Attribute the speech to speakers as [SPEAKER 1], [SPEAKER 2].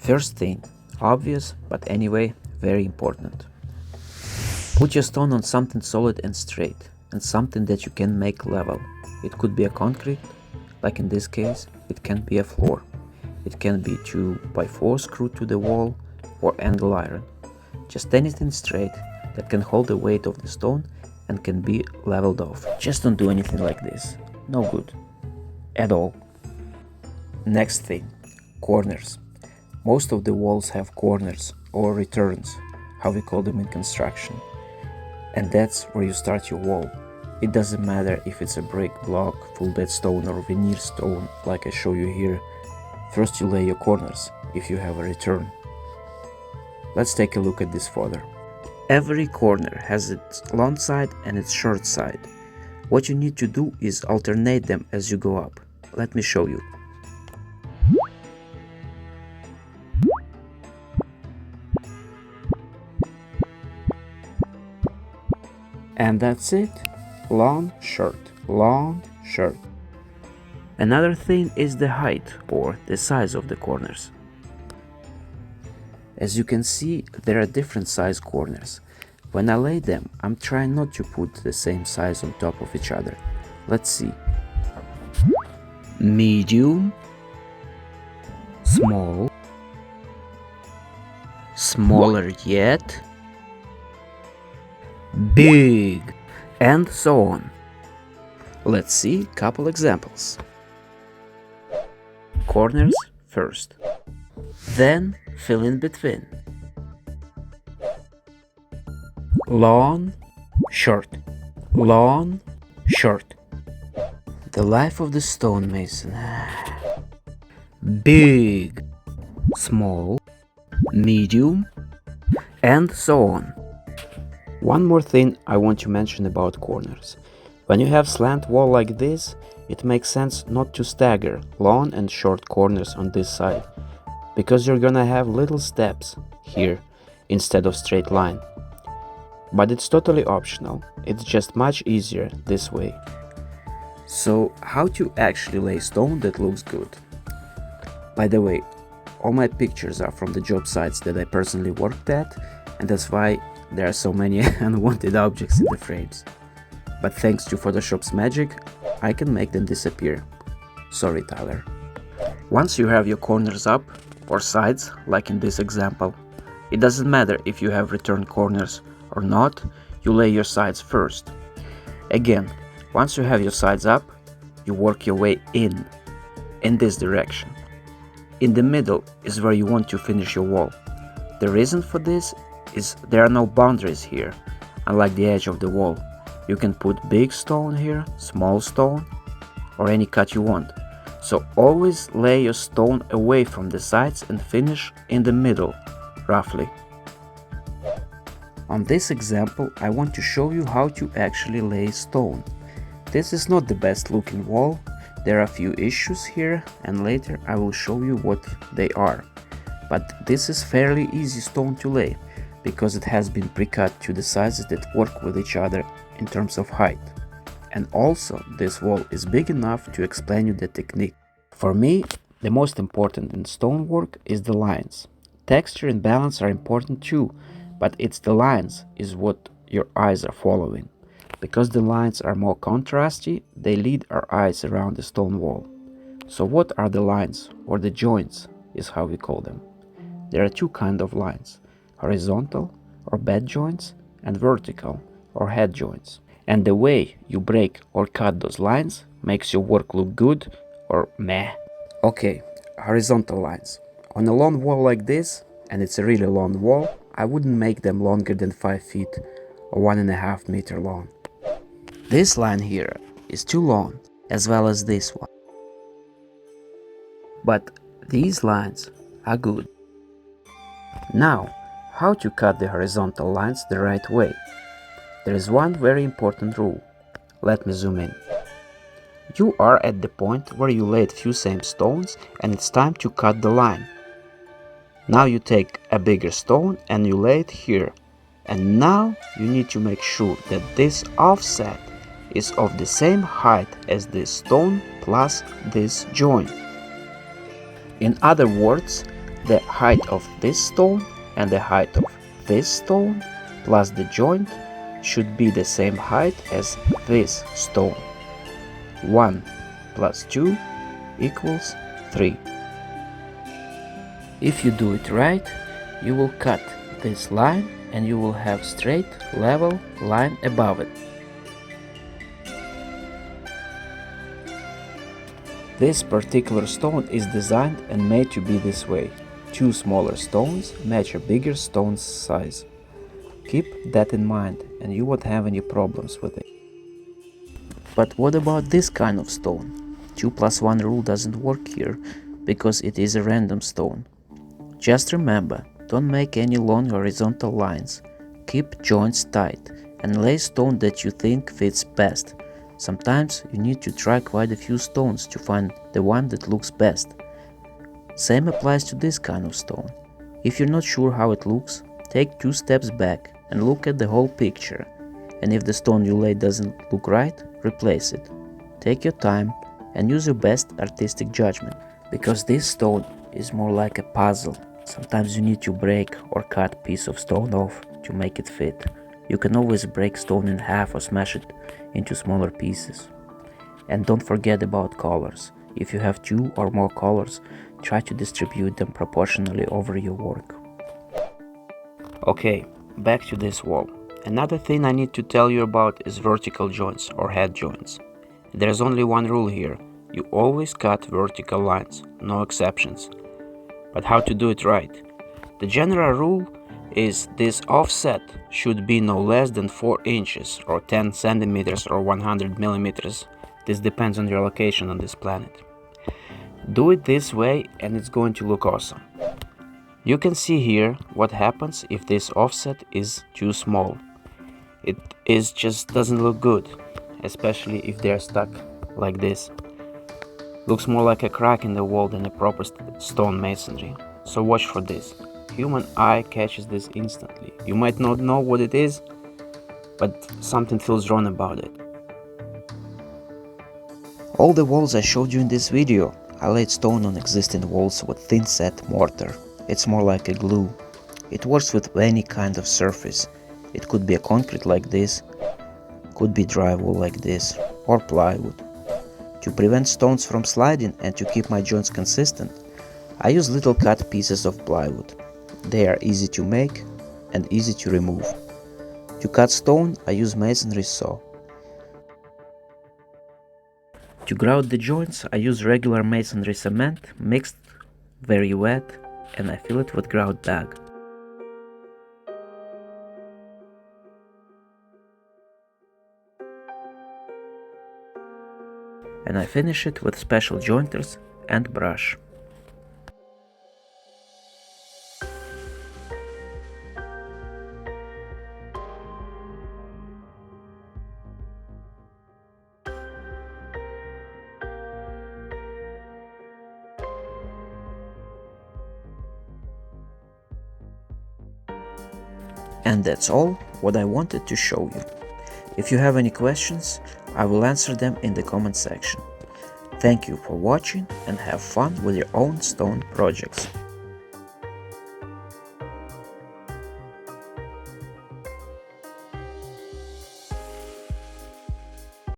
[SPEAKER 1] First thing, obvious, but anyway, very important. Put your stone on something solid and straight, and something that you can make level. It could be a concrete, like in this case, it can be a floor. It can be 2x4 screwed to the wall, or angle iron. Just anything straight that can hold the weight of the stone and can be leveled off. Just don't do anything like this. No good. At all. Next thing, corners. Most of the walls have corners or returns, how we call them in construction. And that's where you start your wall. It doesn't matter if it's a brick, block, full bed stone or veneer stone like I show you here. First you lay your corners if you have a return. Let's take a look at this further. Every corner has its long side and its short side. What you need to do is alternate them as you go up. Let me show you. And that's it. Long, short, long, short. Another thing is the height or the size of the corners. As you can see, there are different size corners. When I lay them, I'm trying not to put the same size on top of each other. Let's see. Medium, small, smaller yet, big, and so on. Let's see a couple examples. Corners first, then fill in between. Long, short, long, short. The life of the stonemason. Big, small, medium, and so on. One more thing I want to mention about corners. When you have slant wall like this, it makes sense not to stagger long and short corners on this side, because you're gonna have little steps here instead of straight line. But it's totally optional, it's just much easier this way. So how to actually lay stone that looks good? By the way, all my pictures are from the job sites that I personally worked at, and that's why there are so many unwanted objects in the frames. But thanks to Photoshop's magic, I can make them disappear. Sorry, Tyler. Once you have your corners up, or sides, like in this example, it doesn't matter if you have return corners or not, you lay your sides first. Again, once you have your sides up, you work your way in this direction. In the middle is where you want to finish your wall. The reason for this is there are no boundaries here, unlike the edge of the wall. You can put big stone here, small stone, or any cut you want. So always lay your stone away from the sides and finish in the middle, roughly. On this example, I want to show you how to actually lay stone. This is not the best looking wall. There are a few issues here, and later I will show you what they are. But this is fairly easy stone to lay, because it has been pre-cut to the sizes that work with each other in terms of height. And also, this wall is big enough to explain you the technique. For me, the most important in stonework is the lines. Texture and balance are important too, but it's the lines is what your eyes are following. Because the lines are more contrasty, they lead our eyes around the stone wall. So what are the lines, or the joints, is how we call them. There are two kinds of lines, horizontal, or bed joints, and vertical, or head joints. And the way you break or cut those lines makes your work look good or meh. Okay, horizontal lines. On a long wall like this, and it's a really long wall, I wouldn't make them longer than 5 feet or 1.5 meters long. This line here is too long, as well as this one. But these lines are good. Now, how to cut the horizontal lines the right way? There is one very important rule. Let me zoom in. You are at the point where you laid few same stones and it's time to cut the line. Now you take a bigger stone and you lay it here. And now you need to make sure that this offset is of the same height as this stone plus this joint. In other words, The height of this stone and the height of this stone plus the joint should be the same height as this stone. 1 plus 2 equals 3. If you do it right, you will cut this line and you will have straight, level line above it. This particular stone is designed and made to be this way. 2 smaller stones match a bigger stone's size. Keep that in mind and you won't have any problems with it. But what about this kind of stone? 2 plus 1 rule doesn't work here because it is a random stone. Just remember, don't make any long horizontal lines. Keep joints tight and lay stone that you think fits best. Sometimes you need to try quite a few stones to find the one that looks best. Same applies to this kind of stone. If you're not sure how it looks, take 2 steps back and look at the whole picture. And if the stone you lay doesn't look right, replace it. Take your time and use your best artistic judgment, because this stone is more like a puzzle. Sometimes you need to break or cut a piece of stone off to make it fit. You can always break stone in half or smash it into smaller pieces. And don't forget about colors. If you have 2 or more colors, try to distribute them proportionally over your work. Okay, back to this wall. Another thing I need to tell you about is vertical joints or head joints. There's only one rule here. You always cut vertical lines, no exceptions. But how to do it right? The general rule is this offset should be no less than 4 inches or 10 centimeters or 100 millimeters. This depends on your location on this planet. Do it this way and it's going to look awesome. You can see here what happens if this offset is too small. It just doesn't look good, especially if they're stuck like this. Looks more like a crack in the wall than a proper stone masonry. So watch for this. Human eye catches this instantly. You might not know what it is, but something feels wrong about it. All the walls I showed you in this video, I laid stone on existing walls with thin set mortar. It's more like a glue. It works with any kind of surface. It could be a concrete like this, could be drywall like this, or plywood. To prevent stones from sliding and to keep my joints consistent, I use little cut pieces of plywood. They are easy to make and easy to remove. To cut stone, I use masonry saw. To grout the joints, I use regular masonry cement, mixed, very wet, and I fill it with grout bag. And I finish it with special jointers and brush. And that's all what I wanted to show you. If you have any questions, I will answer them in the comment section. Thank you for watching and have fun with your own stone projects.